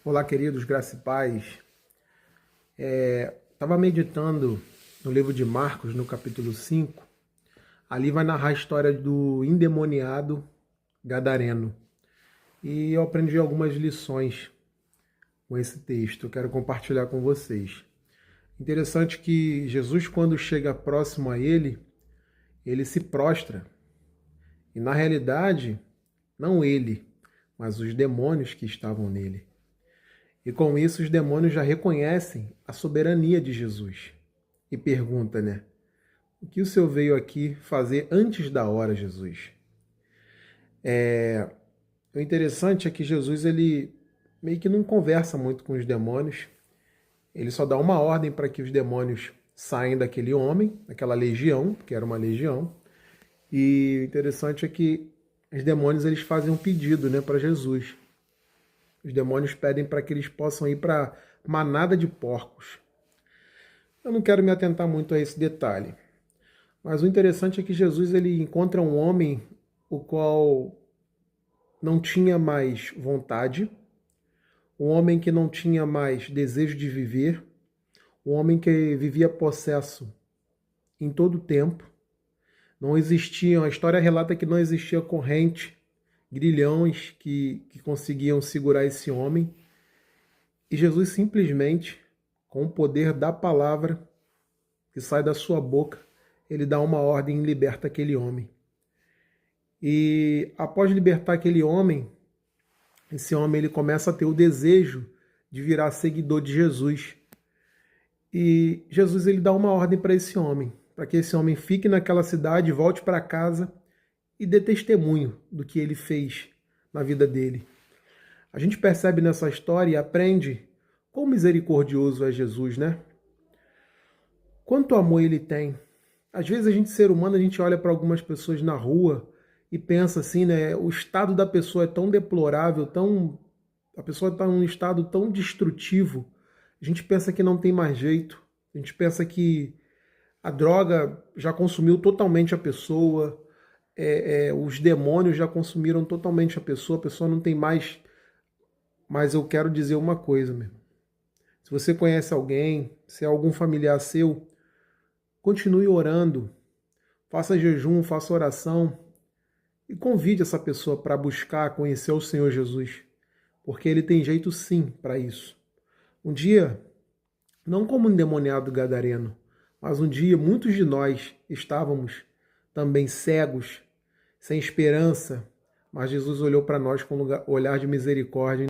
Olá, queridos, graça e paz. Estava meditando no livro de Marcos, no capítulo 5. Ali vai narrar a história do endemoniado gadareno. E eu aprendi algumas lições com esse texto. Eu quero compartilhar com vocês. Interessante que Jesus, quando chega próximo a ele se prostra. E na realidade, não ele, mas os demônios que estavam nele. E com isso os demônios já reconhecem a soberania de Jesus. E pergunta, o que o Senhor veio aqui fazer antes da hora, Jesus? O interessante é que Jesus, ele meio que não conversa muito com os demônios. Ele só dá uma ordem para que os demônios saiam daquele homem, daquela legião, que era uma legião. E o interessante é que os demônios eles fazem um pedido, para Jesus. Os demônios pedem para que eles possam ir para manada de porcos. Eu não quero me atentar muito a esse detalhe. Mas o interessante é que Jesus ele encontra um homem o qual não tinha mais vontade, um homem que não tinha mais desejo de viver, um homem que vivia possesso em todo o tempo. Não existiam, a história relata que não existia corrente, grilhões que conseguiam segurar esse homem. E Jesus simplesmente, com o poder da palavra que sai da sua boca, ele dá uma ordem e liberta aquele homem. E após libertar aquele homem, esse homem ele começa a ter o desejo de virar seguidor de Jesus. E Jesus ele dá uma ordem para esse homem, para que esse homem fique naquela cidade, volte para casa e dê testemunho do que ele fez na vida dele. A gente percebe nessa história e aprende quão misericordioso é Jesus, Quanto amor ele tem. Às vezes a gente, ser humano, a gente olha para algumas pessoas na rua e pensa assim, o estado da pessoa é tão deplorável, a pessoa está num estado tão destrutivo, a gente pensa que não tem mais jeito, a gente pensa que a droga já consumiu totalmente a pessoa, os demônios já consumiram totalmente a pessoa não tem mais. Mas eu quero dizer uma coisa, meu. Se você conhece alguém, se é algum familiar seu, continue orando, faça jejum, faça oração e convide essa pessoa para buscar, conhecer o Senhor Jesus, porque Ele tem jeito sim para isso. Um dia, não como um endemoniado gadareno, mas um dia muitos de nós estávamos também cegos, sem esperança, mas Jesus olhou para nós com um olhar de misericórdia